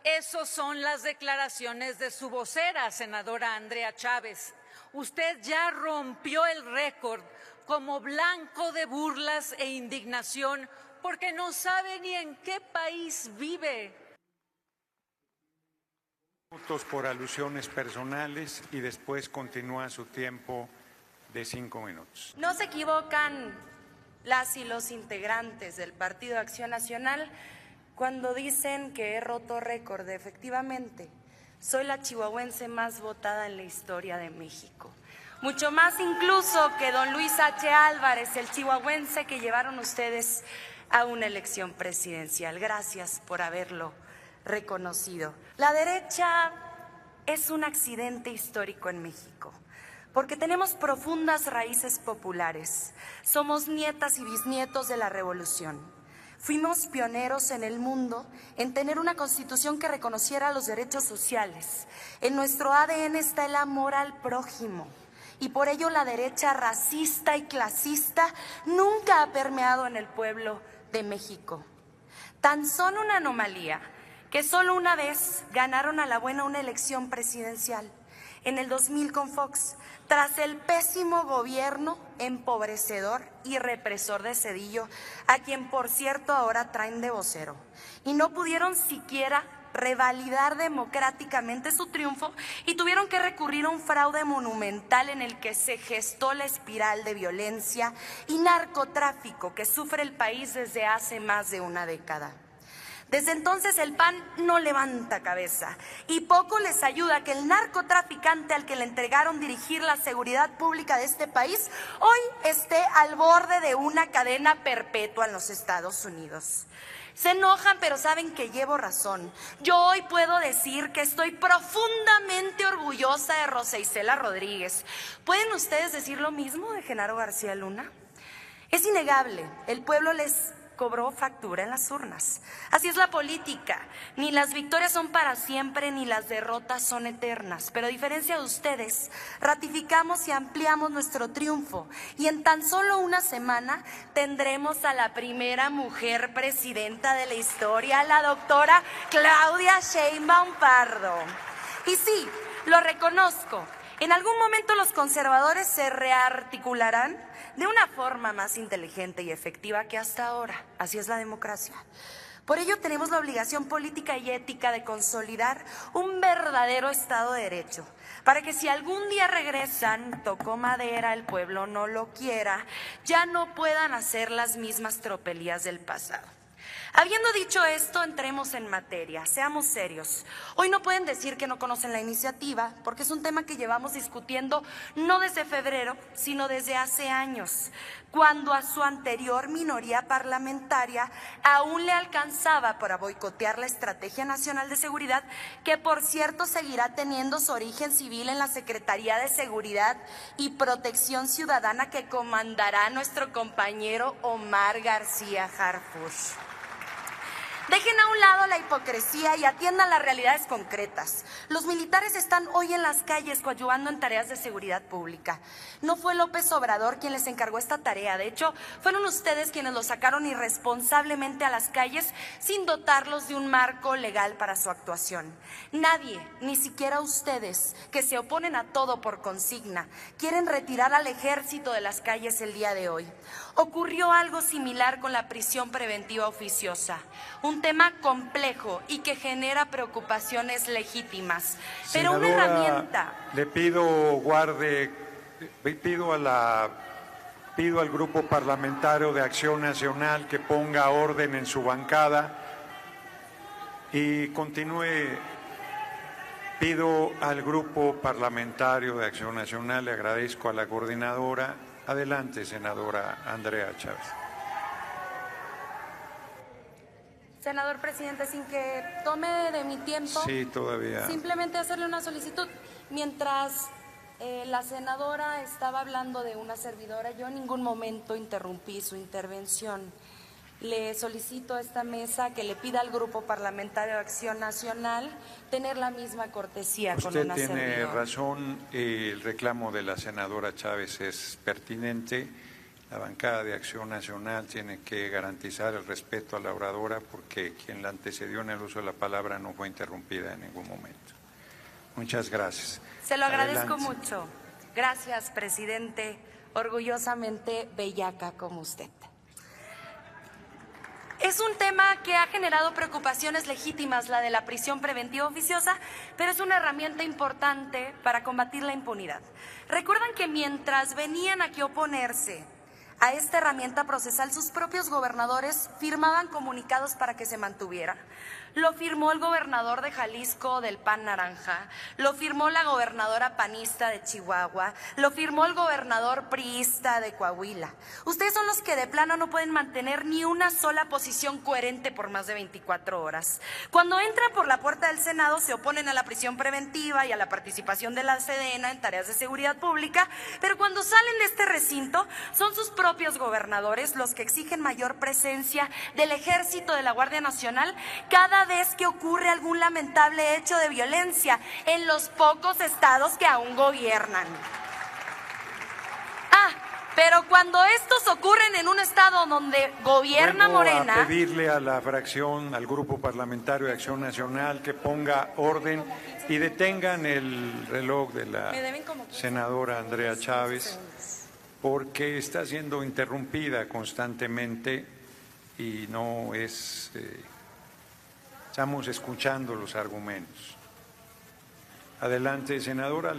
Esas son las declaraciones de su vocera, senadora Andrea Chávez. Usted ya rompió el récord como blanco de burlas e indignación porque no sabe ni en qué país vive. Minutos por alusiones personales y después continúa su tiempo de 5 minutos. No se equivocan las y los integrantes del Partido Acción Nacional cuando dicen que he roto récord. Efectivamente, soy la chihuahuense más votada en la historia de México. Mucho más incluso que don Luis H. Álvarez, el chihuahuense que llevaron ustedes a una elección presidencial. Gracias por haberlo reconocido. La derecha es un accidente histórico en México, porque tenemos profundas raíces populares. Somos nietas y bisnietos de la Revolución. Fuimos pioneros en el mundo en tener una constitución que reconociera los derechos sociales. En nuestro ADN está el amor al prójimo. Y por ello la derecha racista y clasista nunca ha permeado en el pueblo de México. Tan son una anomalía que solo una vez ganaron a la buena una elección presidencial, en el 2000 con Fox, tras el pésimo gobierno empobrecedor y represor de Zedillo, a quien por cierto ahora traen de vocero. Y no pudieron siquiera revalidar democráticamente su triunfo y tuvieron que recurrir a un fraude monumental en el que se gestó la espiral de violencia y narcotráfico que sufre el país desde hace más de una década. Desde entonces el PAN no levanta cabeza y poco les ayuda que el narcotraficante al que le entregaron dirigir la seguridad pública de este país hoy esté al borde de una cadena perpetua en los Estados Unidos. Se enojan, pero saben que llevo razón. Yo hoy puedo decir que estoy profundamente orgullosa de Rosa Isela Rodríguez. ¿Pueden ustedes decir lo mismo de Genaro García Luna? Es innegable, el pueblo les cobró factura en las urnas. Así es la política. Ni las victorias son para siempre, ni las derrotas son eternas. Pero a diferencia de ustedes, ratificamos y ampliamos nuestro triunfo. Y en tan solo una semana tendremos a la primera mujer presidenta de la historia, la doctora Claudia Sheinbaum Pardo. Y sí, lo reconozco. En algún momento los conservadores se rearticularán de una forma más inteligente y efectiva que hasta ahora. Así es la democracia. Por ello tenemos la obligación política y ética de consolidar un verdadero Estado de Derecho, para que si algún día regresan, tocó madera, el pueblo no lo quiera, ya no puedan hacer las mismas tropelías del pasado. Habiendo dicho esto, entremos en materia, seamos serios. Hoy no pueden decir que no conocen la iniciativa, porque es un tema que llevamos discutiendo no desde febrero, sino desde hace años, cuando a su anterior minoría parlamentaria aún le alcanzaba para boicotear la Estrategia Nacional de Seguridad, que por cierto seguirá teniendo su origen civil en la Secretaría de Seguridad y Protección Ciudadana que comandará nuestro compañero Omar García Harfuch. Dejen a un lado la hipocresía y atiendan las realidades concretas. Los militares están hoy en las calles coadyuvando en tareas de seguridad pública. No fue López Obrador quien les encargó esta tarea. De hecho, fueron ustedes quienes los sacaron irresponsablemente a las calles sin dotarlos de un marco legal para su actuación. Nadie, ni siquiera ustedes, que se oponen a todo por consigna, quieren retirar al ejército de las calles el día de hoy. Ocurrió algo similar con la prisión preventiva oficiosa. Un tema complejo y que genera preocupaciones legítimas, pero Senadora, una herramienta. Le pido al Grupo Parlamentario de Acción Nacional que ponga orden en su bancada y continúe. Pido al Grupo Parlamentario de Acción Nacional, le agradezco a la coordinadora. Adelante, senadora Andrea Chávez. Senador presidente, sin que tome de mi tiempo, sí, todavía. Simplemente hacerle una solicitud. Mientras la senadora estaba hablando de una servidora, yo en ningún momento interrumpí su intervención. Le solicito a esta mesa que le pida al Grupo Parlamentario de Acción Nacional tener la misma cortesía con una servidora. Usted tiene razón, el reclamo de la senadora Chávez es pertinente. La bancada de Acción Nacional tiene que garantizar el respeto a la oradora porque quien la antecedió en el uso de la palabra no fue interrumpida en ningún momento. Muchas gracias. Se lo agradezco Adelante. mucho. Gracias, presidente. Orgullosamente bellaca como usted. Es un tema que ha generado preocupaciones legítimas, la de la prisión preventiva oficiosa, pero es una herramienta importante para combatir la impunidad. Recuerdan que mientras venían aquí a oponerse a esta herramienta procesal, sus propios gobernadores firmaban comunicados para que se mantuviera. Lo firmó el gobernador de Jalisco del PAN Naranja, lo firmó la gobernadora panista de Chihuahua, lo firmó el gobernador priista de Coahuila. Ustedes son los que de plano no pueden mantener ni una sola posición coherente por más de 24 horas. Cuando entran por la puerta del Senado se oponen a la prisión preventiva y a la participación de la Sedena en tareas de seguridad pública, pero cuando salen de este recinto son sus propios gobernadores los que exigen mayor presencia del Ejército, de la Guardia Nacional, cada vez que ocurre algún lamentable hecho de violencia en los pocos estados que aún gobiernan. Pero cuando estos ocurren en un estado donde gobierna Morena… a pedirle a la fracción, al Grupo Parlamentario de Acción Nacional que ponga orden y detengan el reloj de la senadora Andrea Chávez porque está siendo interrumpida constantemente y no es… Estamos escuchando los argumentos. Adelante, senadora,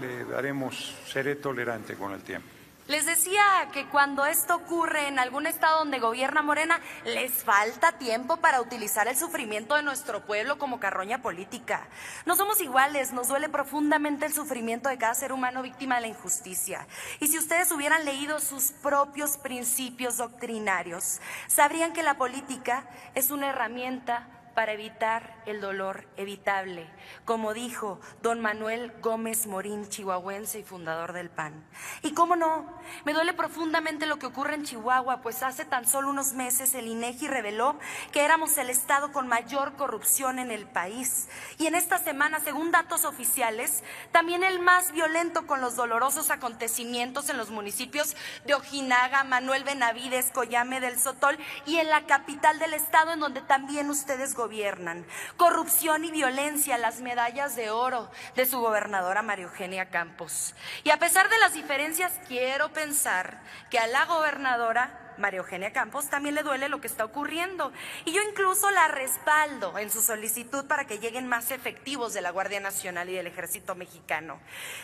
seré tolerante con el tiempo. Les decía que cuando esto ocurre en algún estado donde gobierna Morena, les falta tiempo para utilizar el sufrimiento de nuestro pueblo como carroña política. No somos iguales, nos duele profundamente el sufrimiento de cada ser humano víctima de la injusticia. Y si ustedes hubieran leído sus propios principios doctrinarios, sabrían que la política es una herramienta para evitar el dolor evitable, como dijo don Manuel Gómez Morín, chihuahuense y fundador del PAN. Y cómo no, me duele profundamente lo que ocurre en Chihuahua, pues hace tan solo unos meses el INEGI reveló que éramos el estado con mayor corrupción en el país. Y en esta semana, según datos oficiales, también el más violento, con los dolorosos acontecimientos en los municipios de Ojinaga, Manuel Benavides, Coyame del Sotol y en la capital del estado, en donde también ustedes gobiernan. Corrupción y violencia, las medallas de oro de su gobernadora María Eugenia Campos. Y a pesar de las diferencias, quiero pensar que a la gobernadora María Eugenia Campos también le duele lo que está ocurriendo. Y yo incluso la respaldo en su solicitud para que lleguen más efectivos de la Guardia Nacional y del Ejército Mexicano.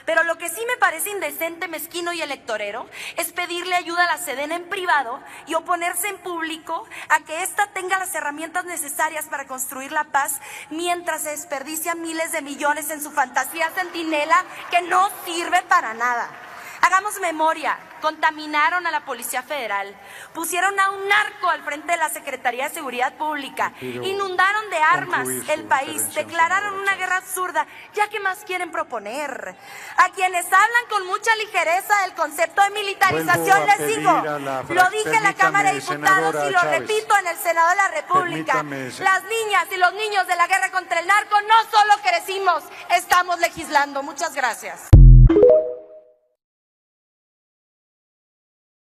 Pero lo que sí me parece indecente, mezquino y electorero es pedirle ayuda a la Sedena en privado y oponerse en público a que ésta tenga las herramientas necesarias para construir la paz, mientras se desperdician miles de millones en su fantasía centinela que no sirve para nada. Hagamos memoria, contaminaron a la Policía Federal, pusieron a un narco al frente de la Secretaría de Seguridad Pública, inundaron de armas el país, declararon una guerra absurda. ¿Ya qué más quieren proponer? A quienes hablan con mucha ligereza del concepto de militarización les digo, lo dije en la Cámara de Diputados y lo repito en el Senado de la República, las niñas y los niños de la guerra contra el narco no solo crecimos, estamos legislando. Muchas gracias.